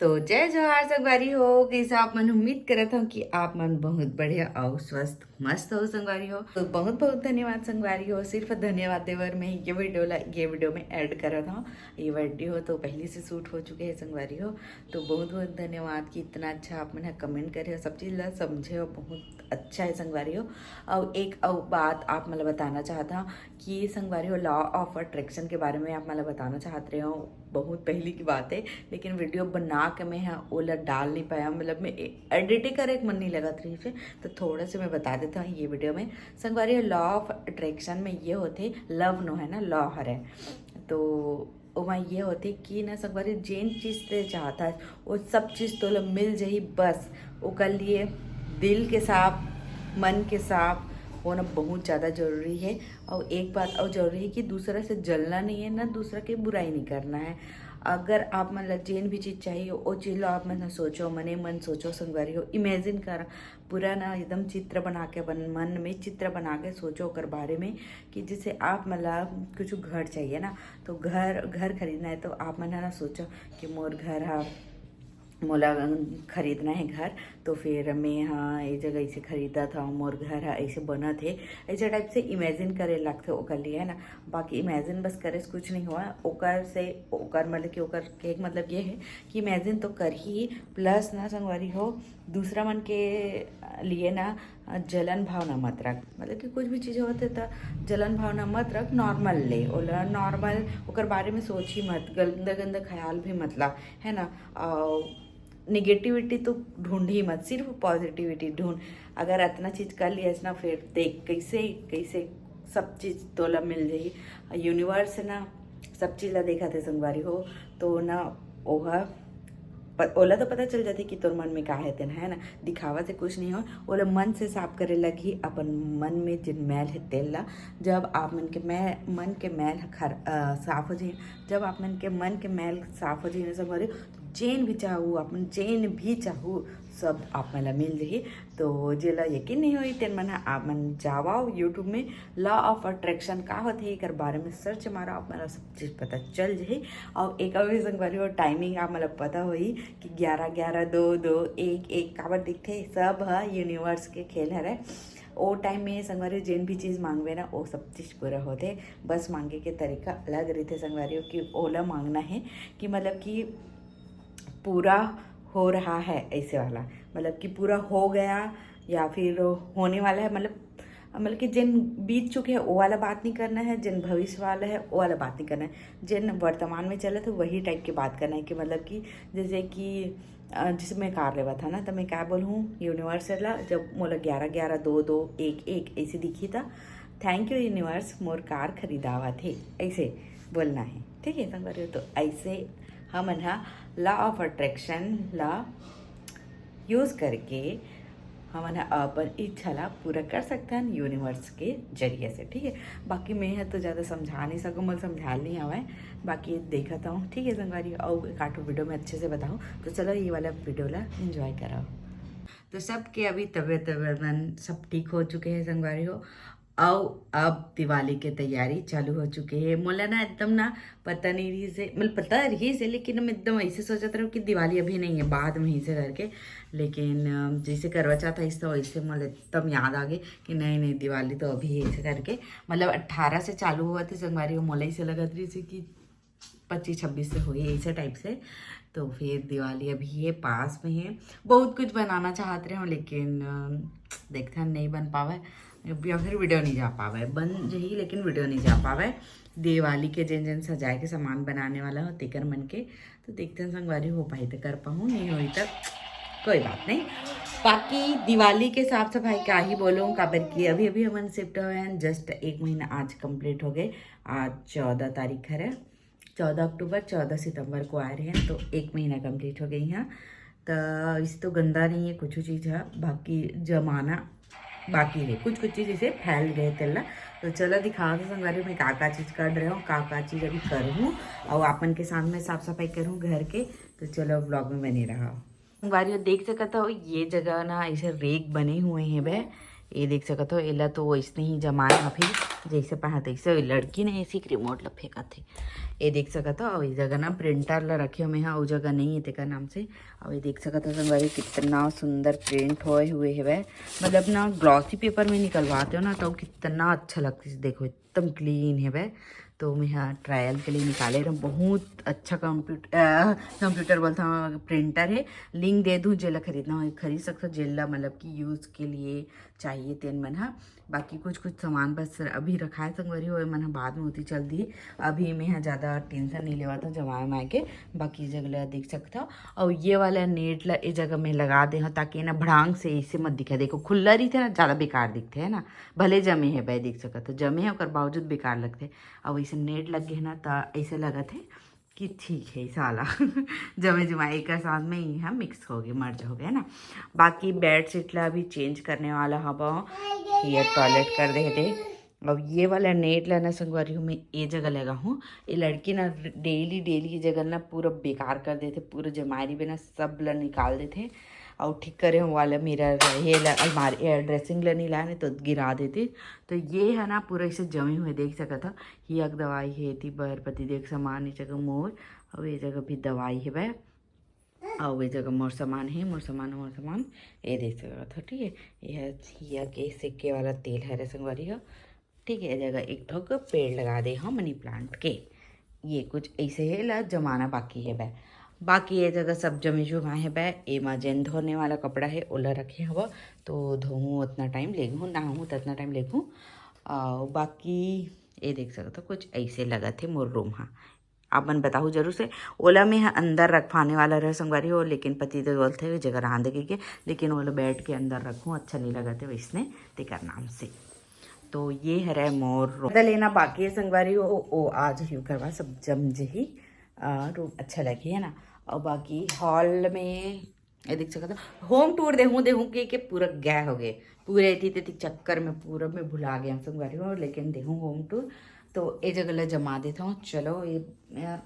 तो जय जोहार संगवारी हो। कैसे आप मन उम्मीद करत हूँ कि आप मन बहुत बढ़िया और स्वस्थ मस्त हो संगवारी हो। तो बहुत बहुत धन्यवाद संगवारी हो। सिर्फ धन्यवाद देवर में ये वीडियो में ऐड करत हूँ। ये वीडियो तो पहले से शूट हो चुके हैं संगवारी हो। तो बहुत बहुत धन्यवाद कि इतना अच्छा आप मन कमेंट करे हो, सब चीज़ ला समझे हो, बहुत अच्छा है संगवारी हो। और एक और बात आप मतलब बताना चाहता हूँ कि संगवारी हो लॉ ऑफ अट्रैक्शन के बारे में आप मतलब बताना चाहते हो। बहुत पहले की बात है, लेकिन वीडियो बना के मैं ओला डाल नहीं पाया, मतलब मैं एडिटिंग करे मन नहीं लगा थी से। तो थोड़ा से मैं बता देता हूँ ये वीडियो में संगवारी लॉ ऑफ अट्रैक्शन में ये होते लव नो है ना, लॉ हरे तो वहाँ ये होते कि ना संगवारी जेन चीज़ से चाहता है वो सब चीज़ तो मिल जाही, बस वो कर लिए दिल के साफ मन के साफ होना बहुत ज़्यादा ज़रूरी है। और एक बात और ज़रूरी है कि दूसरा से जलना नहीं है ना, दूसरा की बुराई नहीं करना है। अगर आप मतलब जेन भी चीज़ चाहिए वो चीज़ लो आप मतलब सोचो, मने मन सोचो संगवारी हो, इमेजिन कर पूरा ना एकदम चित्र बना के मन में चित्र बना के सोचो कर बारे में कि जिसे आप मतलब कुछ घर चाहिए ना, तो घर खरीदना है तो आप मन ना सोचो कि मोर घर है, मोला खरीदना है घर, तो फिर मैं हाँ ये जगह ऐसे खरीदा था, मोर घर है ऐसे बना थे, ऐसे टाइप से इमेजिन करे लगते ओकर लिए है ना। बाकी इमेजिन बस करे से कुछ नहीं हुआ, ओकर से ओकर मतलब कि ओकर के एक मतलब ये है कि इमेजिन तो कर ही प्लस ना संगवारी हो दूसरा मन के लिए ना जलन भावना मत रख, मतलब कि कुछ भी चीज़ होते तो जलन भावना मत रख, नॉर्मल ले ओला, नॉर्मल ओकर बारे में सोच ही मत, गंदा गंदा ख्याल भी मतलब है ना। निगेटिविटी तो ढूंढ ही मत, सिर्फ पॉजिटिविटी ढूंढ। अगर इतना चीज़ कर लिया ना फिर देख कैसे कैसे सब चीज़ तोला मिल जाही। यूनिवर्स ना सब चीज़ ला देखा थे संगवारी हो, तो ना ओहा ओला तो पता चल जाती कि तोर मन में का है तेन है ना, दिखावा से कुछ नहीं हो। ओला मन से साफ करे लगी अपन मन में जिन मैल है तेल ला, जब आप मन के मैल साफ हो जाए, जब आप मन के मैल साफ हो जाए सब भरे, जेन भी चाहूँ अपन जेन भी चाहूँ सब आप मला मिल जाही। तो जेला यकीन नहीं हुई तेन मन आप मन जावाओ यूट्यूब में लॉ ऑफ अट्रैक्शन का होते है कर बारे में सर्च मारा, आप मला सब चीज़ पता चल जाही। और एक अभी संगवारी हो टाइमिंग आप मतलब पता होई कि 11-11 2-2 1-1 काबर दिखते, सब है यूनिवर्स के खेल है। वो टाइम में संगवारी जेन भी चीज़ मांगवे ना वो सब चीज़ पूरा होते, बस मांगे के तरीका अलग रहते संगवारी हो कि ओला मांगना है कि मतलब कि पूरा हो रहा है ऐसे वाला, मतलब कि पूरा हो गया या फिर होने वाला है, मतलब कि जिन बीत चुके हैं वो वाला बात नहीं करना है, जिन भविष्य वाला है वो वाला बात नहीं करना है, जिन वर्तमान में चला तो वही टाइप की बात करना है। कि मतलब कि जैसे कि जिसे मैं कार लेवा था ना, तो मैं क्या बोलूँ यूनिवर्स ला, जब मोला 11-11 2-2 1-1 ऐसे दिखी था, thank you universe more car खरीदावा थे, ऐसे बोलना है। ठीक है संगवारी हो, तो ऐसे हम लॉ ऑफ अट्रैक्शन ला यूज़ करके हम अपन इच्छा ला पूरा कर सकते हैं यूनिवर्स के जरिए से। ठीक है, बाकी मैं है तो ज़्यादा समझा नहीं सकूँ, मतलब समझा नहीं आवा, बाकी देखता हूँ। ठीक है संगवारी, और काटो वीडियो में अच्छे से बताऊँ, तो चलो ये वाला वीडियो ला एंजॉय कराओ। तो सबके अभी तबीयत सब ठीक हो चुके हैं संगवारी हो। अब दिवाली की तैयारी चालू हो चुकी है। मोला ना एकदम ना पता नहीं रही से, मतलब पता रही से, लेकिन मैं एकदम ऐसे सोचा था कि दिवाली अभी नहीं है, बाद में ही से करके। लेकिन जैसे करवा चौथ था इससे वैसे मुझे एकदम याद आ गई कि नहीं नहीं दिवाली तो अभी है ऐसे करके। मतलब 18 से चालू हुआ था संगवारी हो, मोला ऐसे लगा रही थी कि 25-26 से हुई ऐसे टाइप से। तो फिर दिवाली अभी ये पास में है, बहुत कुछ बनाना चाहते रहे लेकिन देखते हैं नहीं बन पावे, या फिर वीडियो नहीं जा पावे, बन जही लेकिन वीडियो नहीं जा पावे। दिवाली के जिन जिन सजाए के सामान बनाने वाला हो तेकर मन के, तो देखते हैं संगवारी हो पाई तो कर पाऊँ, नहीं हुई तक कोई बात नहीं। बाकी दिवाली के साफ सफाई क्या ही बोलूँ, काबर की अभी अभी हमन शिफ्ट हुए हैं, जस्ट 1 महीना आज कंप्लीट हो गए। आज 14 तारीख है, 14 अक्टूबर 14 सितंबर को आ रहे हैं, तो 1 महीना कंप्लीट हो गई हैं। तो इस तो गंदा नहीं है कुछ चीज़ है, बाकी जमाना बाकी है, कुछ चीज़ इसे फैल गए तेला। तो चलो दिखाओ तो संगवारी में का चीज़ कर रहे हो, का चीज़ अभी करूँ और अपन के साथ में साफ सफाई करूँ घर के। तो चलो ब्लॉग में बने रहा संगवारी देख सकता हो, ये जगह ना ऐसे रेक बने हुए हैं वह, ये देख सकत हो, एला तो वैसे ही जमाए फिर जैसे पहना तैसे लड़की ने ऐसी रिमोट ला फेंका थे। ये देख सकत हो, और इस जगह ना प्रिंटर ला रखे मैं हाँ, वो जगह नहीं है तेका नाम से। और ये देख सकत हो संगवारी कितना सुंदर प्रिंट होए हुए है। मतलब ना ग्लॉसी पेपर में निकलवाते हो ना तो कितना अच्छा लगता है। देखो एकदम क्लीन है वह। तो मैं यहाँ ट्रायल के लिए निकाले रहा, बहुत अच्छा कंप्यूटर बोलता हूँ प्रिंटर है। लिंक दे दूँ जेला खरीदना हो खरीद सकते हो, जेला मतलब कि यूज़ के लिए चाहिए तेन मन। हाँ बाकी कुछ सामान बस अभी रखा है संगवारी हो, मन बाद में होती चल दी। अभी मैं यहाँ ज़्यादा टेंशन नहीं लेवा था जमाए माए के। बाकी जगह देख सकता हो, और ये वाला नेट ला इस जगह में लगा दे हूँ ताकि ना भड़ांग से ऐसे मत दिखे। देखो खुला रही थे ना, ज़्यादा बेकार दिखते है ना, भले जमे है भाई देख सकते हो, जमे है और बावजूद बेकार लगते। अब ऐसे नेट लग गए ना तो ऐसे लगा थे कि ठीक है साला जमे जमाए का साथ में ही हम मिक्स हो गए, मर्ज हो गए ना। बाकी बेड शीट ला भी चेंज करने वाला हवा, ये टॉयलेट कर दे थे। अब ये वाला नेट ला ना संगवारी हूँ मैं ये जगह लगा हूँ। ये लड़की ना डेली डेली जगह ना पूरा बेकार कर देते, पूरा जमारी में ना सब ला निकाल देते और ठीक करे वाला मेरा ये अलमारी ड्रेसिंग ला नहीं लाने तो गिरा देते। तो ये है ना पूरा इसे जमे हुए देख सका था। ये एक दवाई है थी बरपति देख सामान इस जगह मोर, और ये जगह भी दवाई है वह, और ये जगह मोर सामान है, मोर सामान ये देख सका था। ठीक है, यह के सिक्के वाला तेल है संगवारी हो। ठीक है, जगह एक ठोक पेड़ लगा दे हम मनी प्लांट के। ये कुछ ऐसे है ला जमाना बाकी है वह। बाकी ये जगह सब जमे जो है बै एमाजन धोने वाला कपड़ा है ओला रखे हवा, तो धोऊँ उतना टाइम ले हूँ, नहाऊँ तो उतना टाइम ले हूँ। बाकी ये देख सकते हो कुछ ऐसे लगा थे मोर रूम। हाँ आप मन बताओ जरूर से, ओला में अंदर रखवाने वाला रह संगवारी हो, लेकिन पति तो बोलते हुए जगह रांध के लेकिन ओला बैठ के अंदर रखूँ अच्छा नहीं लगा थे वैसने तेकर नाम से। तो ये है मोर लेना बाकी है संगवारी हो, ओ आज ही करवा सब जम जही रूम अच्छा लगे है ना। और बाकी हॉल में ये देख सकते होम टूर देहूँ के पूरा गया हो गए, पूरे थी चक्कर में पूरा मैं भुला गया संगवारी हो। लेकिन देहूँ होम टूर तो ये जगह ला जमा देता हूँ। चलो ये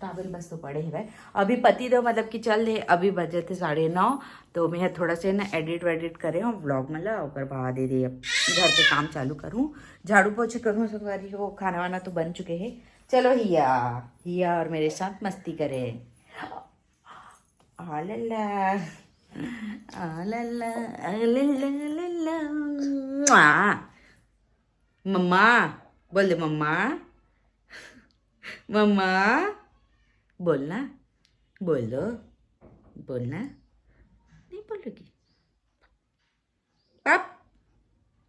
टावल बस तो पड़े है भाई। अभी पति दो मतलब कि चल रहे, अभी बजे थे 9:30, तो मैं थोड़ा से ना एडिट वेडिट करे हूँ व्लॉग में ला और बहा दे दी। अब घर पे काम चालू करूँ, झाड़ू पोछे करूँ संगवारी हो, खाना वाना तो बन चुके हैं। चलो हिया और मेरे साथ मस्ती करें। आलला आलला आलला मम्मा बोल दे, मम्मा मम्मा बोलना, बोल दो, बोलना नहीं बोलोगी। पप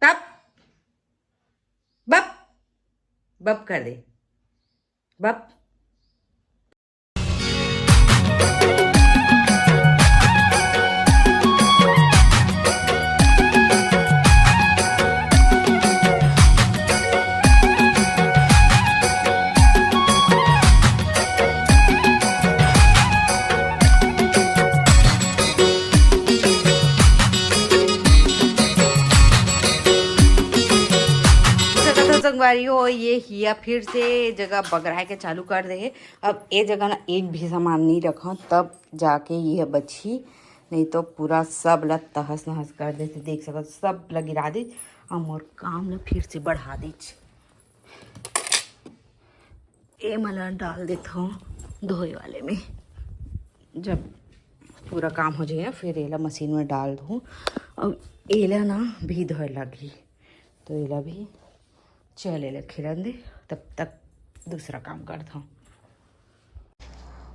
पप बप बप कर दे, बप। संगवारी हो ये हिया फिर से जगह बगराए के चालू कर दे। अब ये जगह ना एक भी सामान नहीं रखा तब जाके ये बची, नहीं तो पूरा सब ला तहस नहस कर देते। देख सकते सब ला गिरा दे और काम ला फिर से बढ़ा दे। ये मला डाल देता हूँ धोए वाले में, जब पूरा काम हो जाएगा फिर एला मशीन में डाल दूँ। अब एला ना भी धोए लगी तो एला भी चले खिलन दे, तब तक दूसरा काम करता हूँ।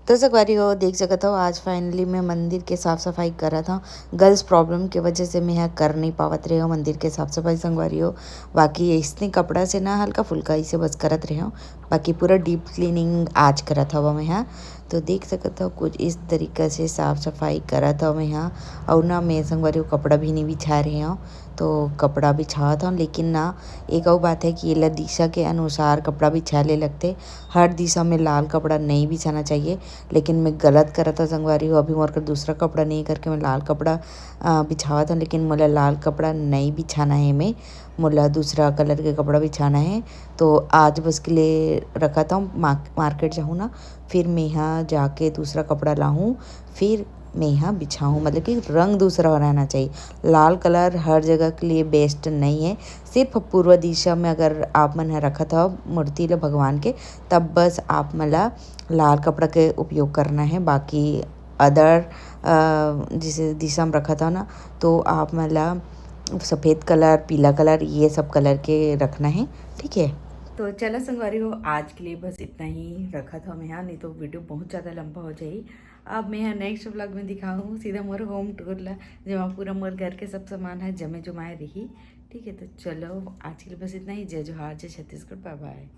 तो संगवारी हो देख सकता हो आज फाइनली मैं मंदिर के साफ़ सफाई करा था। गर्ल्स प्रॉब्लम के वजह से मैं यहाँ कर नहीं पावत रहे हो मंदिर के साफ़ सफाई संगवारी हो। बाकी इसने कपड़ा से ना हल्का फुल्का इसे बस करत रहे हो, बाकी पूरा डीप क्लीनिंग आज करा था वह मैं यहाँ। तो देख सकता हो कुछ इस तरीके से साफ़ सफाई करा था मैं यहाँ। और ना मैं संगवारी हो कपड़ा भी नहीं बिछा रहे हो, तो कपड़ा बिछा था। लेकिन ना एक और बात है कि ये दिशा के अनुसार कपड़ा बिछा ले लगते, हर दिशा में लाल कपड़ा नहीं बिछाना चाहिए। लेकिन मैं गलत करा था संगवारी हो, अभी मोर कर दूसरा कपड़ा नहीं करके मैं लाल कपड़ा बिछावा था। लेकिन मोला लाल कपड़ा नहीं बिछाना है, मैं मोला दूसरा कलर के कपड़ा बिछाना है। तो आज बस के लिए रखा था, मार्केट जाऊँ ना फिर मैं यहाँ जाके दूसरा कपड़ा लाऊँ, फिर मैं यहाँ बिछाऊँ, मतलब कि रंग दूसरा रहना चाहिए। लाल कलर हर जगह के लिए बेस्ट नहीं है। सिर्फ पूर्व दिशा में अगर आप मन रखत हो मूर्ति ल भगवान के, तब बस आप मला लाल कपड़ा के उपयोग करना है। बाकी अदर जिसे दिशा में रखा था ना, तो आप मला सफ़ेद कलर, पीला कलर, ये सब कलर के रखना है, ठीक है। तो चलो संगवारी हो, आज के लिए बस इतना ही रखा था मैं यहाँ, नहीं तो वीडियो बहुत ज़्यादा लंबा हो जाए। अब मैं यहाँ नेक्स्ट व्लॉग में दिखाऊँ सीधा मोर होम टूर ला, जहाँ पूरा मोर घर के सब सामान है जमे जमाए रही, ठीक है। तो चलो आज के लिए बस इतना ही। जय जोहार, जय छत्तीसगढ़, बाय बाय।